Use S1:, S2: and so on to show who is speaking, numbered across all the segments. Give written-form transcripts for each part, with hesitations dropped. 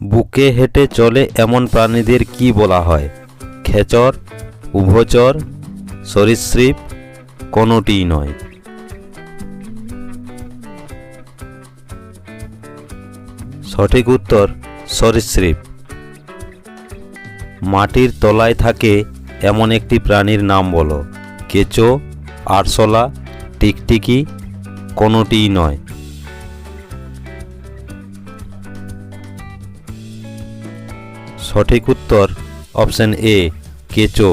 S1: বুকে হেঁটে চলে এমন প্রাণীদের কি বলা হয়? খেচর, উভচর, সরীসৃপ, কোনোটিই নয়। সঠিক উত্তর সরীসৃপ। মাটির তলায় থাকে এমন একটি প্রাণীর নাম বলো। কেঁচো, আরশোলা, টিকটিকি, কোনোটিই নয়। সঠিক উত্তর অপশন এ, কেঁচো।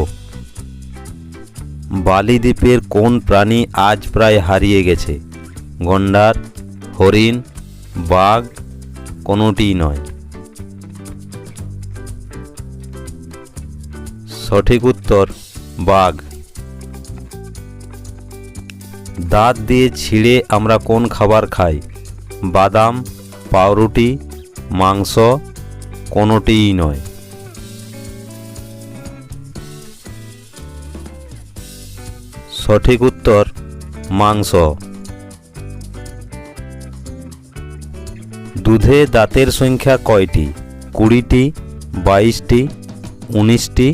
S1: বালি দ্বীপের কোন প্রাণী আজ প্রায় হারিয়ে গেছে? গন্ডার, হরিণ, বাঘ, কোনোটিই নয়। সঠিক উত্তর বাঘ। দাঁত দিয়ে ছিঁড়ে আমরা কোন খাবার খাই? বাদাম, পাউরুটি, মাংস, কোনোটিই নয়। সঠিক উত্তর মাংস। দুধে দাঁতের সংখ্যা কয়টি? 20টি, 22টি, 19টি,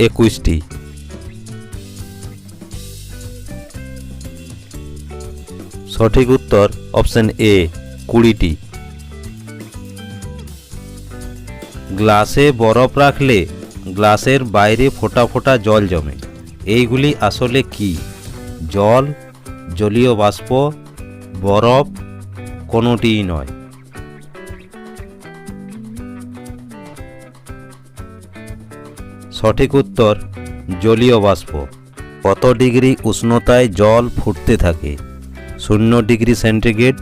S1: 21টি। সঠিক উত্তর অপশন এ, 20টি। গ্লাসে বরফ রাখলে গ্লাসের বাইরে ফোঁটা ফোঁটা জল জমে, এইগুলি আসলে কি? জল, জলীয় বাষ্প, বরফ, কোনোটিই নয়। সঠিক উত্তর জলীয় বাষ্প। কত ডিগ্রি উষ্ণতায় জল ফুটতে থাকে? 0 degree centigrade,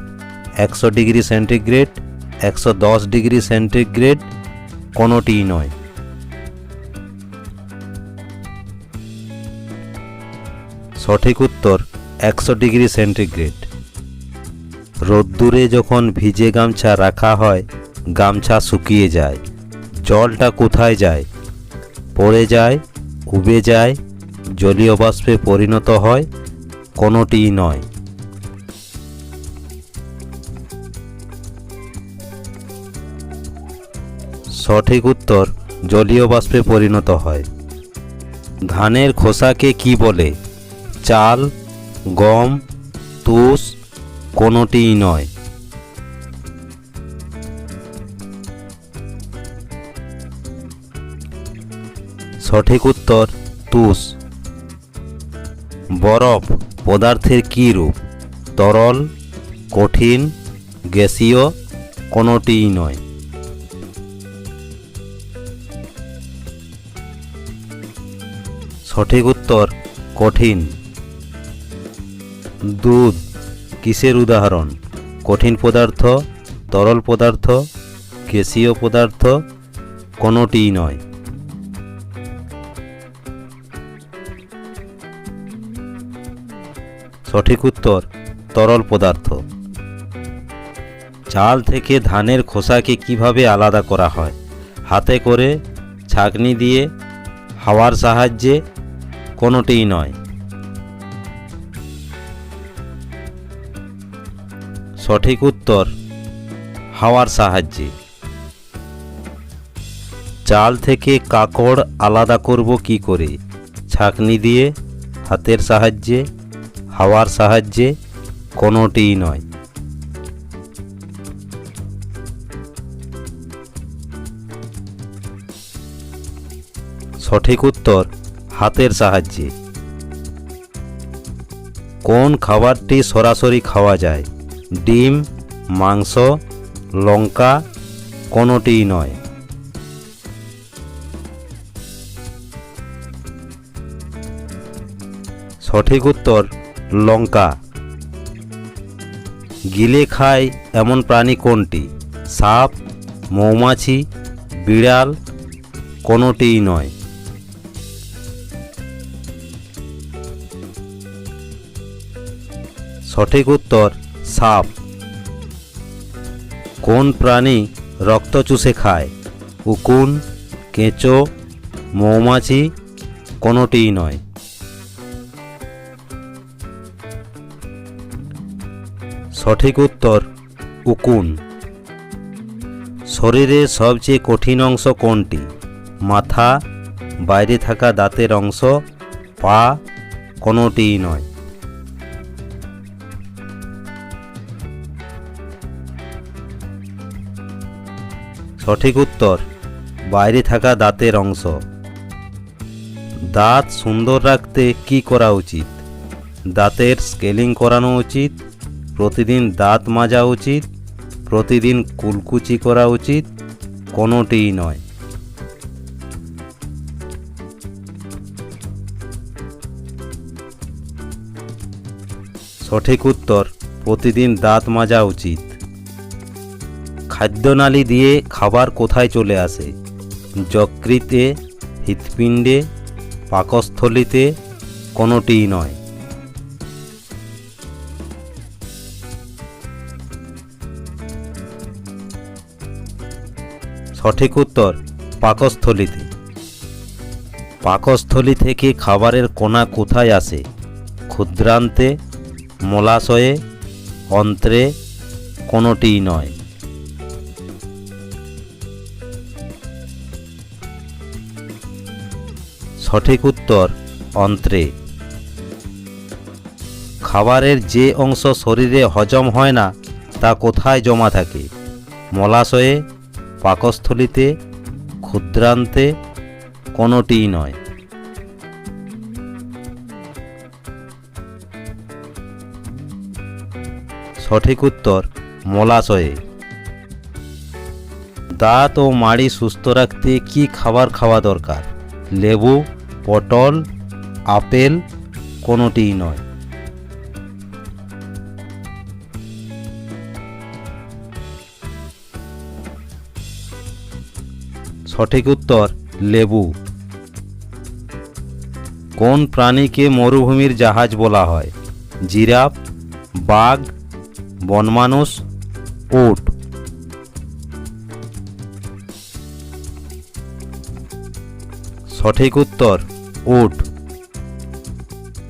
S1: 100 degree centigrade, 110 degree centigrade, কোনোটিই নয়। সঠিক উত্তর 100 ডিগ্রি সেন্টিগ্রেড। রোদ্দুরে যখন ভিজে গামছা রাখা হয় গামছা শুকিয়ে যায়, জলটা কোথায় যায়? পড়ে যায়, উবে যায়, জলীয় বাষ্পে পরিণত হয়, কোনোটিই নয়। সঠিক উত্তর জলীয় বাষ্পে পরিণত হয়। ধানের খোসাকে কি বলে? চাল, গম, তুষ, কোনোটিই নয়। সঠিক উত্তর তুষ। বরফ পদার্থের কি রূপ? তরল, কঠিন, গ্যাসীয়, কোনোটিই নয়। সঠিক উত্তর কঠিন। দুধ কিসের উদাহরণ? কঠিন পদার্থ, তরল পদার্থ, গ্যাসীয় পদার্থ, কোনোটিই নয়। সঠিক উত্তর তরল পদার্থ। চাল থেকে ধানের খোসাকে কিভাবে আলাদা করা হয়? হাতে করে, ছাঁকনি দিয়ে, হাওয়ার সাহায্যে, কোনোটিই নয়। সঠিক উত্তর হাওয়ার সাহায্যে। চাল থেকে কাকড় আলাদা করব কি করে? ছাঁকনি দিয়ে, হাতের সাহায্যে, হাওয়ার সাহায্যে, কোনোটিই নয়। সঠিক উত্তর হাতের সাহায্যে। কোন খাবারটি সরাসরি খাওয়া যায়? ডিম, মাংস, লঙ্কা, কোনোটিই নয়। সঠিক উত্তর লঙ্কা। গিলে খায় এমন প্রাণী কোনটি? সাপ, মৌমাছি, বিড়াল, কোনোটিই নয়। সঠিক উত্তর সাপ। কোন প্রাণী রক্ত চুষে খায়? উকুন, কেঁচো, মৌমাছি, কোনোটিই নয়। সঠিক উত্তর উকুন। শরীরের সবচেয়ে কঠিন অংশ কোনটি? মাথা, বাইরে থাকা দাঁতের অংশ, পা, কোনোটিই নয়। সঠিক উত্তর বাইরে থাকা দাঁতের অংশ। দাঁত সুন্দর রাখতে কি করা উচিত? দাঁতের স্কেলিং করানো উচিত, প্রতিদিন দাঁত মাজা উচিত, প্রতিদিন কুলকুচি করা উচিত, কোনোটিই নয়। সঠিক উত্তর প্রতিদিন দাঁত মাজা উচিত। খাদ্যনালী দিয়ে খাবার কোথায় চলে আসে? যকৃতে, হৃৎপিণ্ডে, পাকস্থলীতে, কোনোটিই নয়। সঠিক উত্তর পাকস্থলীতে। পাকস্থলী থেকে খাবারের কণা কোথায় আসে? ক্ষুদ্রান্তে, মলাশয়ে, অন্ত্রে, কোনোটিই নয়। সঠিক উত্তর অন্ত্রে। খাবারের যে অংশ শরীরে হজম হয় না তা কোথায় জমা থাকে? মলাশয়ে, পাকস্থলীতে, ক্ষুদ্রান্তে, কোনোটিই নয়। সঠিক উত্তর মলাশয়ে। দাঁত ও মাড়ি সুস্থ রাখতে কি খাবার খাওয়া দরকার? লেবু, পটল, আপেল, কোনোটিই নয়। সঠিক উত্তর লেবু। কোন প্রাণীকে মরুভূমির জাহাজ বলা হয়? জিরাফ, বাঘ, বনমানুষ, উট। সঠিক উত্তর উট।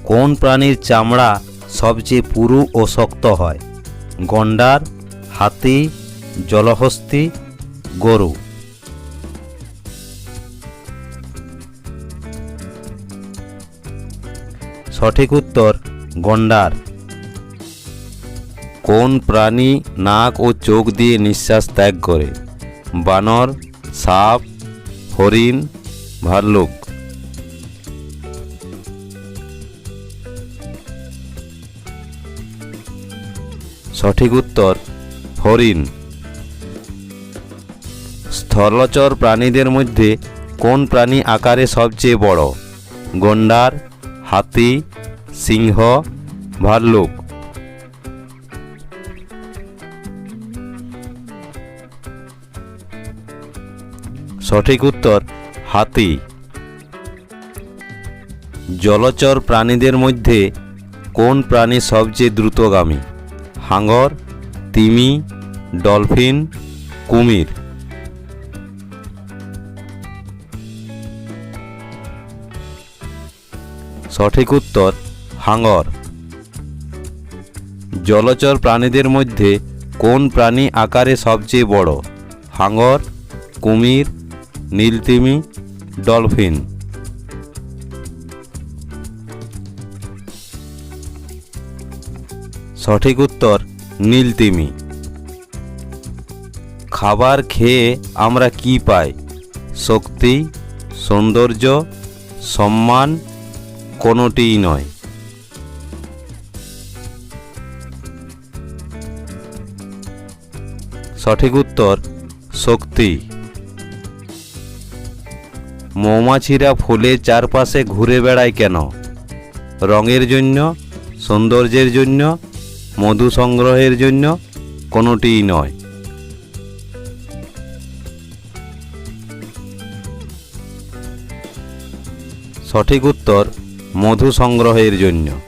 S1: কোন প্রাণীর চামড়া সবচেয়ে পুরু ও শক্ত হয়? গন্ডার, হাতি, জলহস্তী, গরু। সঠিক উত্তর গন্ডার। কোন প্রাণী নাক ও চোখ দিয়ে নিঃশ্বাস ত্যাগ করে? বানর, সাপ, হরিণ, ভাল্লুক। সঠিক উত্তর হরিণ। স্থলচর প্রাণীদের মধ্যে কোন প্রাণী আকারে সবচেয়ে বড়? গন্ডার, হাতি, সিংহ, ভাল্লুক। সঠিক উত্তর হাতি। জলচর প্রাণীদের মধ্যে কোন প্রাণী সবচেয়ে দ্রুতগামী? হাঙর, তিমি, ডলফিন, কুমির। সঠিক উত্তর হাঙর। জলচর প্রাণীদের মধ্যে কোন প্রাণী আকারে সবচেয়ে বড়? হাঙর, কুমির, নীলতিমি, ডলফিন। সঠিক উত্তর নীলতিমি। খাবার খেয়ে আমরা কি পাই? শক্তি, সৌন্দর্য, সম্মান, কোনোটিই নয়। সঠিক উত্তর শক্তি। মৌমাছিরা ফুলের চারপাশে ঘুরে বেড়ায় কেন? রঙের জন্য, সৌন্দর্যের জন্য, মধু সংগ্রহের জন্য, কোনোটিই নয়। সঠিক উত্তর মধু সংগ্রহের জন্য।